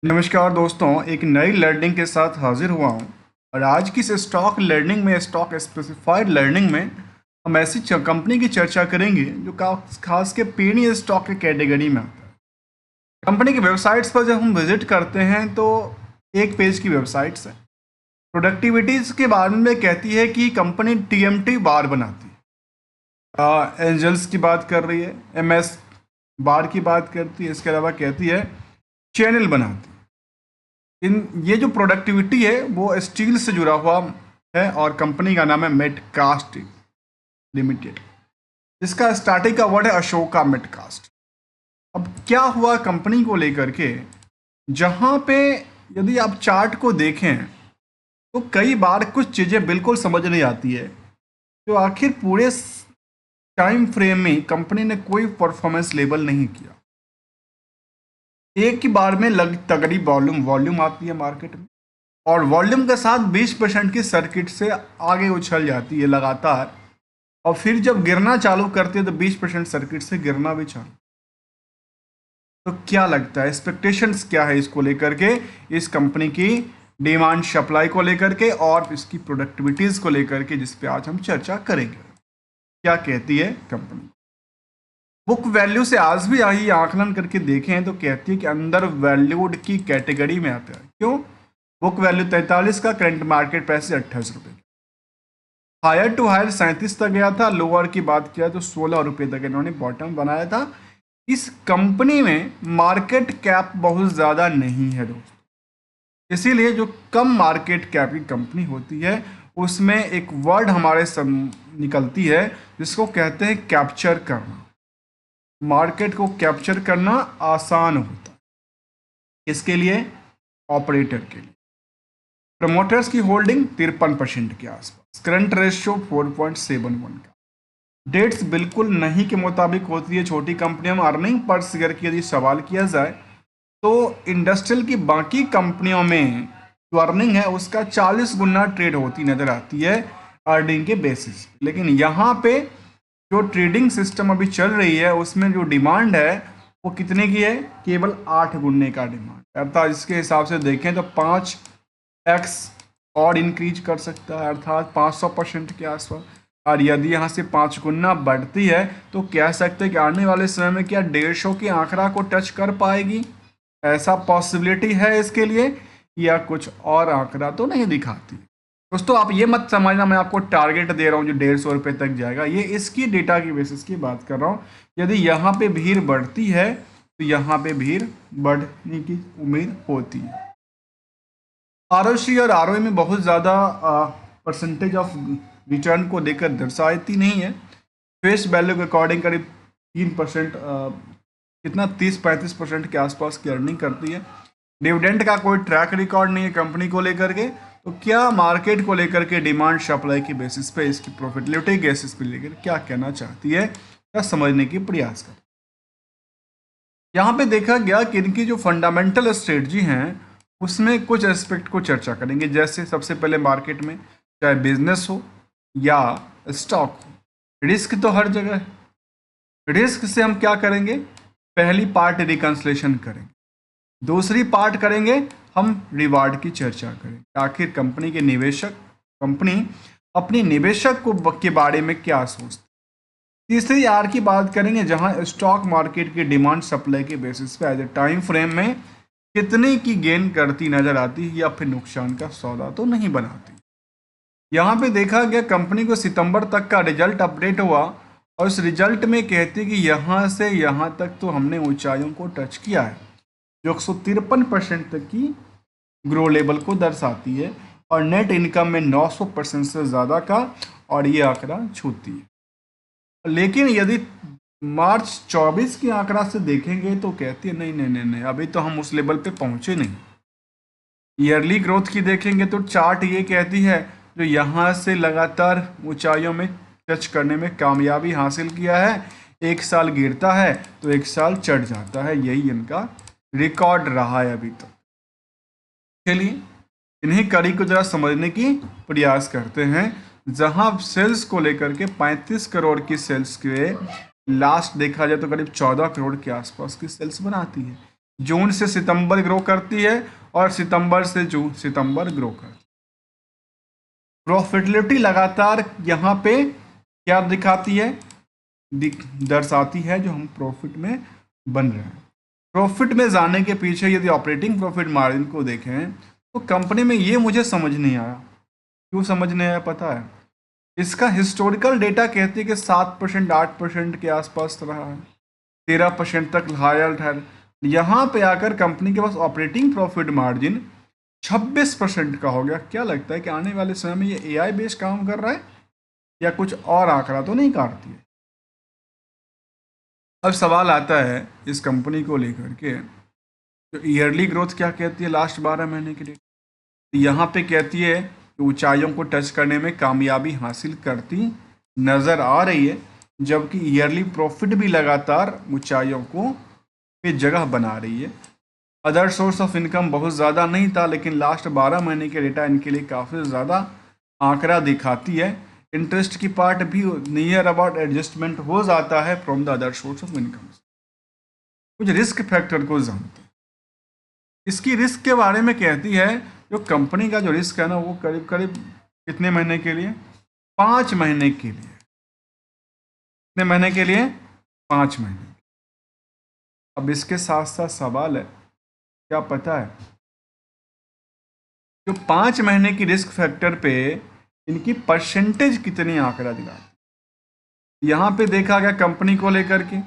नमस्कार दोस्तों, एक नई लर्निंग के साथ हाजिर हुआ हूँ। और आज की इस स्टॉक लर्निंग में, स्टॉक स्पेसिफाइड लर्निंग में, हम ऐसी कंपनी की चर्चा करेंगे जो खास के पेनी स्टॉक के कैटेगरी में आता है। कंपनी की वेबसाइट्स पर जब हम विजिट करते हैं तो एक पेज की वेबसाइट्स है। प्रोडक्टिविटीज़ के बारे में कहती है कि कंपनी टीएमटी बार बनाती है, एंजल्स की बात कर रही है, एमएस बार की बात करती है, इसके अलावा कहती है चैनल बनाती है। ये जो प्रोडक्टिविटी है वो स्टील से जुड़ा हुआ है और कंपनी का नाम है मेटकास्ट लिमिटेड। इसका स्टार्टिंग का वर्ड है अशोका मेटकास्ट। अब क्या हुआ कंपनी को लेकर के, जहाँ पे यदि आप चार्ट को देखें तो कई बार कुछ चीज़ें बिल्कुल समझ नहीं आती है, तो आखिर पूरे टाइम फ्रेम में कंपनी ने कोई परफॉर्मेंस लेवल नहीं किया। एक ही बार में तगड़ी वॉल्यूम आती है मार्केट में, और वॉल्यूम के साथ 20% की सर्किट से आगे उछल जाती है लगातार, और फिर जब गिरना चालू करती है तो 20% सर्किट से गिरना भी चालू। तो क्या लगता है, एक्सपेक्टेशंस क्या है इसको लेकर के, इस कंपनी की डिमांड सप्लाई को लेकर के और इसकी प्रोडक्टिविटीज़ को लेकर के, जिस पे आज हम चर्चा करेंगे। क्या कहती है कंपनी? बुक वैल्यू से आज भी आई आकलन करके देखें तो कहती है कि अंडर वैल्यूड की कैटेगरी में आता है। क्यों? बुक वैल्यू 43 का, करंट मार्केट प्राइस 28 रुपये। हायर टू हायर 37 तक गया था, लोअर की बात किया तो 16 रुपये तक इन्होंने बॉटम बनाया था। इस कंपनी में मार्केट कैप बहुत ज़्यादा नहीं है दोस्तों, इसीलिए जो कम मार्केट कैप की कंपनी होती है उसमें एक वर्ड हमारे निकलती है जिसको कहते हैं कैप्चर करना। मार्केट को कैप्चर करना आसान होता है, इसके लिए ऑपरेटर के लिए। प्रमोटर्स की होल्डिंग 53% के आसपास, करंट रेशियो 4.71 का। डेट्स बिल्कुल नहीं के मुताबिक होती है छोटी कंपनियों में। अर्निंग पर शेयर की यदि सवाल किया जाए तो इंडस्ट्रियल की बाकी कंपनियों में जो अर्निंग है उसका 40 गुना ट्रेड होती नजर आती है अर्निंग के बेसिस। लेकिन यहाँ पे जो ट्रेडिंग सिस्टम अभी चल रही है उसमें जो डिमांड है वो कितने की है? केवल 8 गुने का डिमांड, अर्थात इसके हिसाब से देखें तो 5x और इंक्रीज कर सकता है, अर्थात 500% के आसपास। और यदि यहाँ से 5 गुना बढ़ती है तो कह सकते हैं कि आने वाले समय में क्या 150 के आंकड़ा को टच कर पाएगी? ऐसा पॉसिबिलिटी है इसके लिए, या कुछ और आंकड़ा तो नहीं दिखाती। दोस्तों आप ये मत समझना मैं आपको टारगेट दे रहा हूँ जो 150 रुपये तक जाएगा, ये इसकी डेटा की बेसिस की बात कर रहा हूँ। यदि यहाँ पे भीड़ बढ़ती है तो यहाँ पे भीड़ बढ़ने की उम्मीद होती है। आरओसी और आरओई में बहुत ज़्यादा परसेंटेज ऑफ रिटर्न को देकर दर्शाती नहीं है। फेस वैल्यू के अकॉर्डिंग करीब 3% कितना 30-35% के आसपास की अर्निंग करती है। डिविडेंड का कोई ट्रैक रिकॉर्ड नहीं है कंपनी को लेकर के। तो क्या मार्केट को लेकर के डिमांड सप्लाई की बेसिस पे इसकी प्रॉफिटेबिलिटी बेसिस पे लेकर क्या कहना चाहती है, क्या समझने की प्रयास कर। यहाँ पे देखा गया कि इनकी जो फंडामेंटल स्ट्रेटजी हैं उसमें कुछ एस्पेक्ट को चर्चा करेंगे। जैसे सबसे पहले मार्केट में चाहे बिजनेस हो या स्टॉक हो, रिस्क तो हर जगह है। रिस्क से हम क्या करेंगे? पहली पार्ट रिकंसलेशन करेंगे, दूसरी पार्ट करेंगे हम रिवार्ड की चर्चा करेंगे। आखिर कंपनी के निवेशक, कंपनी अपनी निवेशक को के बारे में क्या सोचती। तीसरी आर की बात करेंगे जहां स्टॉक मार्केट की डिमांड सप्लाई के बेसिस पे एज ए टाइम फ्रेम में कितने की गेन करती नजर आती है या फिर नुकसान का सौदा तो नहीं बनाती। यहाँ पे देखा गया कंपनी को सितंबर तक का रिजल्ट अपडेट हुआ और इस रिजल्ट में कहती कि यहाँ से यहाँ तक तो हमने ऊंचाइयों को टच किया है, जो 153% तक की ग्रो लेवल को दर्शाती है, और नेट इनकम में 900% से ज़्यादा का और ये आंकड़ा छूती है। लेकिन यदि मार्च 24 के आंकड़ा से देखेंगे तो कहती है नहीं नहीं नहीं नहीं, अभी तो हम उस लेवल पे पहुंचे नहीं। ईयरली ग्रोथ की देखेंगे तो चार्ट ये कहती है जो यहाँ से लगातार ऊंचाइयों में टच करने में कामयाबी हासिल किया है, एक साल गिरता है तो एक साल चढ़ जाता है, यही इनका रिकॉर्ड रहा है अभी तक। चलिए इन्हीं कड़ी को जरा समझने की प्रयास करते हैं। जहां सेल्स को लेकर के 35 करोड़ की सेल्स के लास्ट देखा जाए तो करीब 14 करोड़ के आसपास की सेल्स बनाती है। जून से सितंबर ग्रो करती है और सितंबर से सितंबर ग्रो करती है। प्रॉफिटेबिलिटी लगातार यहाँ पे क्या दिखाती है, दर्शाती है जो हम प्रॉफिट में बन रहे हैं। प्रॉफिट में जाने के पीछे यदि ऑपरेटिंग प्रॉफिट मार्जिन को देखें तो कंपनी में ये मुझे समझ नहीं आया। क्यों समझ नहीं आया पता है? इसका हिस्टोरिकल डेटा कहती है कि 7% 8% के आसपास रहा है, 13% तक हायर है। यहाँ पे आकर कंपनी के पास ऑपरेटिंग प्रॉफिट मार्जिन 26% का हो गया। क्या लगता है कि आने वाले समय में ये एआई बेस्ड काम कर रहा है या कुछ और आंकड़ा तो नहीं काटती है? अब सवाल आता है इस कंपनी को लेकर के, तो ईयरली ग्रोथ क्या कहती है लास्ट 12 महीने के लिए? यहाँ पे कहती है कि ऊंचाइयों को टच करने में कामयाबी हासिल करती नज़र आ रही है, जबकि ईयरली प्रॉफिट भी लगातार ऊंचाइयों को पे जगह बना रही है। अदर सोर्स ऑफ इनकम बहुत ज़्यादा नहीं था, लेकिन लास्ट 12 महीने के डेटा इनके लिए काफ़ी ज़्यादा आंकड़ा दिखाती है। इंटरेस्ट की पार्ट भी नियर अबाउट एडजस्टमेंट हो जाता है from the other source of income. कुछ रिस्क फैक्टर को जानते हैं। इसकी रिस्क के बारे में कहती है, जो कंपनी का जो रिस्क है ना वो करीब करीब कितने महीने के लिए? 5 महीने के लिए। कितने महीने के लिए? 5 महीने। अब इसके साथ साथ सवाल है, क्या पता है जो 5 महीने की रिस्क फैक्टर पे इनकी परसेंटेज कितनी आंकड़ा दिखाती? यहाँ पे देखा गया कंपनी को लेकर के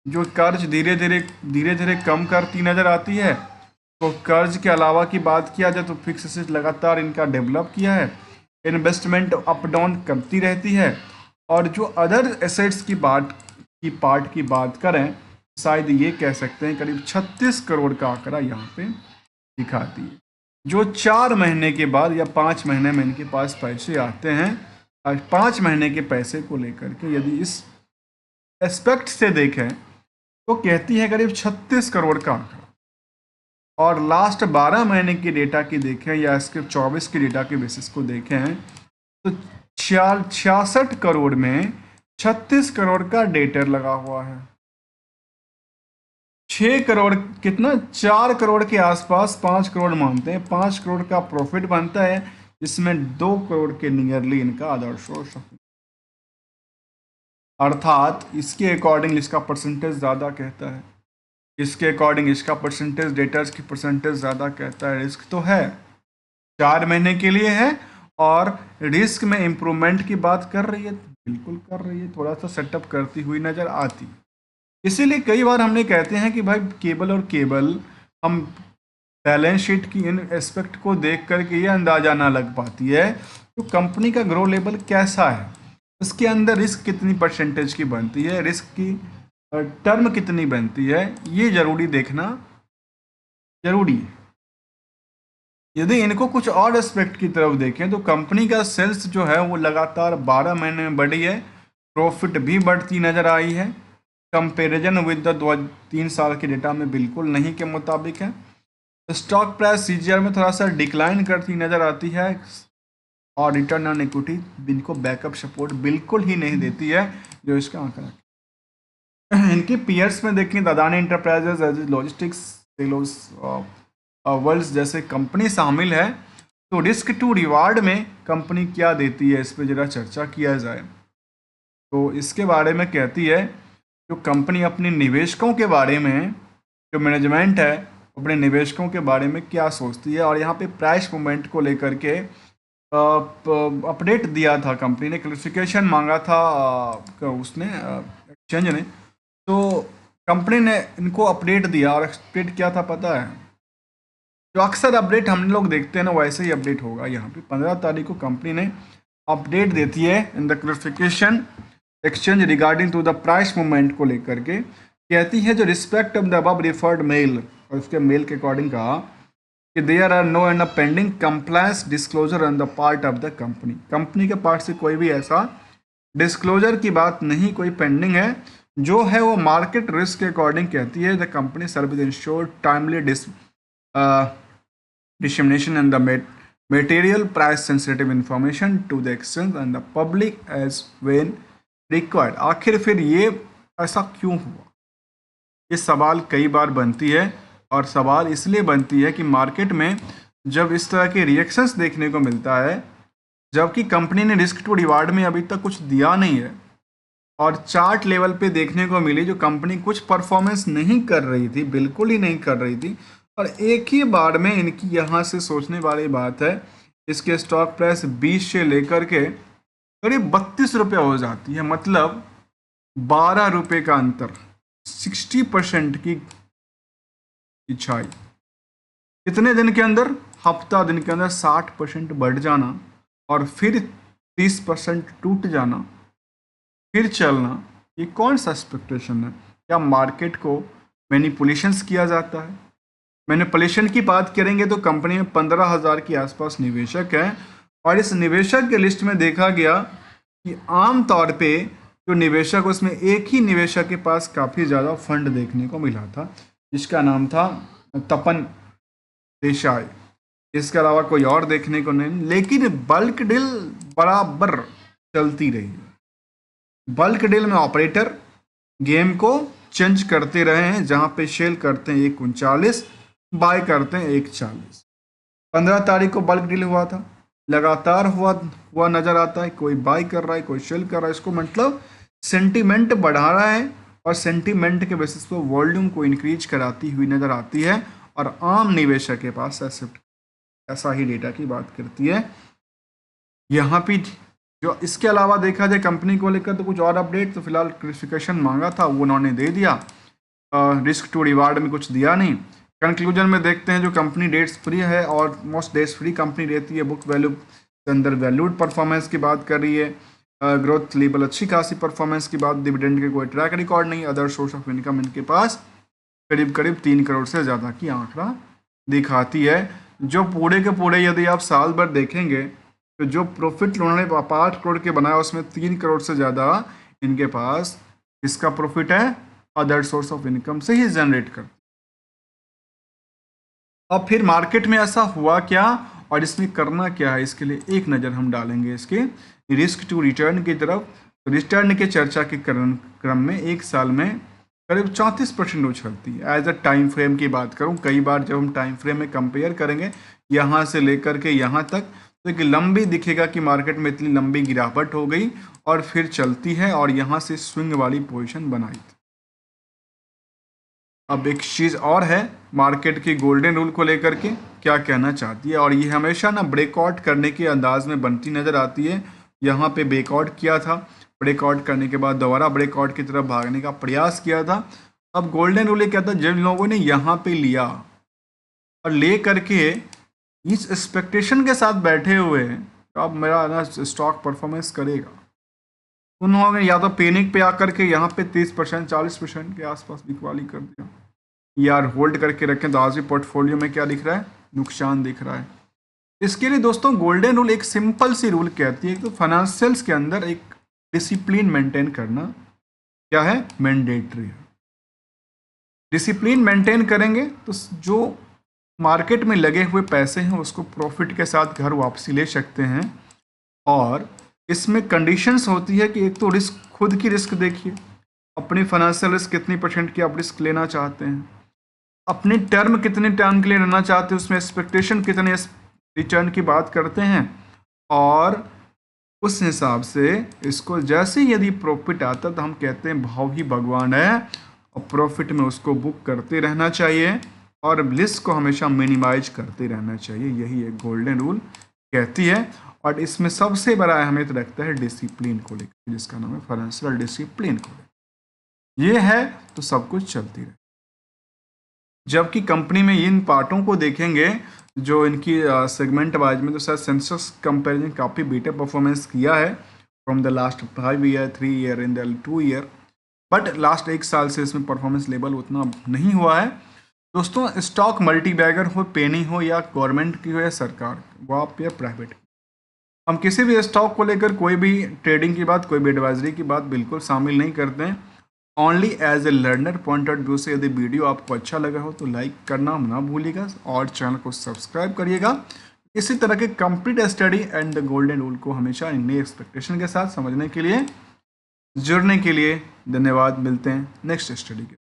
जो कर्ज धीरे धीरे कम करती नजर आती है। तो कर्ज के अलावा की बात किया जाए तो फिक्स एसेट लगातार इनका डेवलप किया है, इन्वेस्टमेंट अप डाउन करती रहती है। और जो अदर एसेट्स की पार्ट की बात करें, शायद ये कह सकते हैं करीब 36 करोड़ का आंकड़ा यहाँ पे दिखाती है, जो 4 महीने के बाद या 5 महीने में इनके पास पैसे आते हैं। और 5 महीने के पैसे को लेकर के यदि इस एस्पेक्ट से देखें तो कहती है करीब 36 करोड़ का आंकड़ा। और लास्ट 12 महीने की डेटा की देखें या इसके 24 की डेटा के बेसिस को देखें तो 66 करोड़ में 36 करोड़ का डेटर लगा हुआ है। 6 करोड़ कितना, 4 करोड़ के आसपास, 5 करोड़ मानते हैं, 5 करोड़ का प्रॉफिट बनता है, जिसमें 2 करोड़ के नियरली इनका अदर सोर्स, अर्थात इसके अकॉर्डिंग इसका परसेंटेज ज़्यादा कहता है, इसके अकॉर्डिंग इसका परसेंटेज डेटर्स की परसेंटेज ज़्यादा कहता है। रिस्क तो है, 4 महीने के लिए है, और रिस्क में इम्प्रूवमेंट की बात कर रही है, बिल्कुल कर रही है, थोड़ा सा सेटअप करती हुई नज़र आती है। इसीलिए कई बार हमने कहते हैं कि भाई केवल हम बैलेंस शीट की इन एस्पेक्ट को देख करके ये अंदाज़ा ना लग पाती है तो कंपनी का ग्रो लेवल कैसा है, इसके अंदर रिस्क कितनी परसेंटेज की बनती है, रिस्क की टर्म कितनी बनती है, ये ज़रूरी देखना जरूरी है। यदि इनको कुछ और एस्पेक्ट की तरफ देखें तो कंपनी का सेल्स जो है वो लगातार 12 महीने में बढ़ी है, प्रॉफिट भी बढ़ती नज़र आई है। कंपेरिजन विद द 3 साल के डेटा में बिल्कुल नहीं के मुताबिक है। स्टॉक प्राइस सीजीआर में थोड़ा सा डिक्लाइन करती नज़र आती है, और रिटर्न ऑन इक्विटी इनको बैकअप सपोर्ट बिल्कुल ही नहीं देती है जो इसका आंकड़ा। इनके पीयर्स में देखें, अदानी एंटरप्राइजेज, लॉजिस्टिक्स, वर्ल्ड्स जैसे कंपनी शामिल है। तो रिस्क टू रिवार्ड में कंपनी क्या देती है, इस पर ज़रा चर्चा किया जाए। तो इसके बारे में कहती है जो कंपनी अपने निवेशकों के बारे में, जो मैनेजमेंट है अपने निवेशकों के बारे में क्या सोचती है। और यहाँ पे प्राइस मूवमेंट को लेकर के अपडेट दिया था, कंपनी ने क्लैरिफिकेशन मांगा था उसने एक्सचेंज ने, तो कंपनी ने इनको अपडेट दिया। और अपडेट क्या था पता है? जो अक्सर अपडेट हम लोग देखते हैं ना वैसे ही अपडेट होगा। यहाँ पे 15 तारीख को कंपनी ने अपडेट देती है in the clarification exchange regarding to the price movement को लेकर के, कहती है जो respect of the above referred mail, और उसके मेल के अकॉर्डिंग कहा कि there are no and pending compliance disclosure on the part of the company. Company के पार्ट से कोई भी ऐसा डिस्क्लोजर की बात नहीं, कोई पेंडिंग है, जो है वो मार्केट रिस्क के अकॉर्डिंग कहती है the company service ensure timely dissemination and the material price sensitive information to the exchange and the public as when required। आखिर फिर ये ऐसा क्यों हुआ, ये सवाल कई बार बनती है और सवाल इसलिए बनती है कि मार्केट में जब इस तरह के रिएक्शंस देखने को मिलता है, जबकि कंपनी ने रिस्क टू रिवार्ड में अभी तक कुछ दिया नहीं है और चार्ट लेवल पे देखने को मिली जो कंपनी कुछ परफॉर्मेंस नहीं कर रही थी, बिल्कुल ही नहीं कर रही थी, और एक ही बार में इनकी यहाँ से सोचने वाली बात है, इसके स्टॉक प्राइस 20 से लेकर के करीब 32 रुपये हो जाती है। मतलब 12 रुपये का अंतर, 60% की छाई कितने दिन के अंदर, हफ्ता दिन के अंदर 60% बढ़ जाना और फिर 30% टूट जाना, फिर चलना। ये कौन सा एक्सपेक्टेशन है? क्या मार्केट को मैनिपुलेशंस किया जाता है? मैनिपुलेशन की बात करेंगे तो कंपनी में 15,000 के आसपास निवेशक हैं और इस निवेशक के लिस्ट में देखा गया कि आम तौर पे जो निवेशक, उसमें एक ही निवेशक के पास काफ़ी ज़्यादा फंड देखने को मिला था, जिसका नाम था तपन देसाई। इसके अलावा कोई और देखने को नहीं, लेकिन बल्क डील बराबर चलती रही है। बल्क डील में ऑपरेटर गेम को चेंज करते रहे हैं, जहां पे सेल करते हैं 139, बाय करते हैं 140। 15 तारीख को बल्क डील हुआ था, लगातार हुआ नजर आता है, कोई बाय कर रहा है, कोई सेल कर रहा है। इसको मतलब सेंटीमेंट बढ़ा रहा है और सेंटीमेंट के बेसिस पर वॉल्यूम को इंक्रीज कराती हुई नजर आती है और आम निवेशक के पास ऐसा ही डेटा की बात करती है। यहाँ पे जो इसके अलावा देखा जाए कंपनी को लेकर तो कुछ और अपडेट, तो फिलहाल क्लैरिफिकेशन मांगा था वो उन्होंने दे दिया, रिस्क टू रिवार्ड में कुछ दिया नहीं। कंक्लूजन में देखते हैं जो कंपनी डेट्स फ्री है और मोस्ट डेट्स फ्री कंपनी रहती है, बुक वैल्यू के अंदर वैल्यूड परफॉर्मेंस की बात कर रही है, ग्रोथ लेवल अच्छी खासी परफॉर्मेंस की बात, डिविडेंड के कोई ट्रैक रिकॉर्ड नहीं, अदर सोर्स ऑफ इनकम इनके पास करीब 3 करोड़ से ज़्यादा की आंकड़ा दिखाती है। जो पूरे के पूरे यदि आप साल भर देखेंगे तो जो प्रॉफिट उन्होंने 5 करोड़ के बनाया उसमें 3 करोड़ से ज़्यादा इनके पास इसका प्रॉफिट है, अदर सोर्स ऑफ इनकम से ही जनरेट कर। अब फिर मार्केट में ऐसा हुआ क्या और इसमें करना क्या है, इसके लिए एक नज़र हम डालेंगे इसके रिस्क टू रिटर्न की तरफ। तो रिटर्न के चर्चा के क्रम में एक साल में करीब 34% उछलती है। एज अ टाइम फ्रेम की बात करूं, कई बार जब हम टाइम फ्रेम में कंपेयर करेंगे यहाँ से लेकर के यहाँ तक, तो एक लंबी दिखेगा कि मार्केट में इतनी लंबी गिरावट हो गई और फिर चलती है और यहाँ से स्विंग वाली पोजीशन बनाई थी। अब एक चीज़ और है मार्केट की गोल्डन रूल को लेकर के क्या कहना चाहती है, और ये हमेशा ना ब्रेकआउट करने के अंदाज में बनती नज़र आती है। यहाँ पे ब्रेकआउट किया था, ब्रेकआउट करने के बाद दोबारा ब्रेकआउट की तरफ भागने का प्रयास किया था। अब गोल्डन रूल ये कहता है जिन लोगों ने यहाँ पे लिया और ले करके इस एक्सपेक्टेशन के साथ बैठे हुए हैं तो अब मेरा ना स्टॉक परफॉर्मेंस करेगा, उन्होंने या तो पैनिक पे आकर के यहाँ पे 30% 40% के आसपास बिकवाली कर दिया, यार होल्ड करके रखें तो आज भी पोर्टफोलियो में क्या दिख रहा है, नुकसान दिख रहा है। इसके लिए दोस्तों गोल्डन रूल एक सिंपल सी रूल कहती है, तो फाइनेंशियल्स के अंदर एक डिसिप्लिन मेंटेन करना क्या है, मैंडेटरी है। डिसिप्लिन मेंटेन करेंगे तो जो मार्केट में लगे हुए पैसे हैं उसको प्रॉफिट के साथ घर वापसी ले सकते हैं। और इसमें कंडीशंस होती है कि एक तो रिस्क, खुद की रिस्क देखिए, अपनी फाइनेंशियल रिस्क कितनी % की आप रिस्क लेना चाहते हैं, अपनी टर्म कितने टाइम के लिए रहना चाहते हैं, उसमें एक्सपेक्टेशन कितने रिटर्न की बात करते हैं, और उस हिसाब से इसको जैसे यदि प्रॉफिट आता तो हम कहते हैं भाव ही भगवान है और प्रॉफिट में उसको बुक करते रहना चाहिए और रिस्क को हमेशा मिनिमाइज करते रहना चाहिए। यही एक गोल्डन रूल कहती है और इसमें सबसे बड़ा अहमियत रखता है डिसिप्लिन को लेकर, जिसका नाम है फाइनेंशियल डिसिप्लिन को लेकर। ये है तो सब कुछ चलती रहे। जबकि कंपनी में इन पार्टों को देखेंगे जो इनकी सेगमेंट वाइज में, तो शायद सेंसस कंपेरिजन काफ़ी बेटर परफॉर्मेंस किया है from the last 5 year 3 year in the 2 year, but last 1 साल से इसमें परफॉर्मेंस लेवल उतना नहीं हुआ है। दोस्तों स्टॉक मल्टी बैगर हो, पेनी हो या गवर्नमेंट की हो या सरकार वो आप या प्राइवेट, हम किसी भी स्टॉक को लेकर कोई भी ट्रेडिंग की बात, कोई भी एडवाइजरी की बात बिल्कुल शामिल नहीं करते हैं। Only as a learner point of view से यदि वीडियो आपको अच्छा लगा हो तो लाइक करना ना भूलिएगा और चैनल को सब्सक्राइब करिएगा। इसी तरह के complete study and the golden rule को हमेशा नई एक्सपेक्टेशन के साथ समझने के लिए, जुड़ने के लिए धन्यवाद। मिलते हैं नेक्स्ट स्टडी के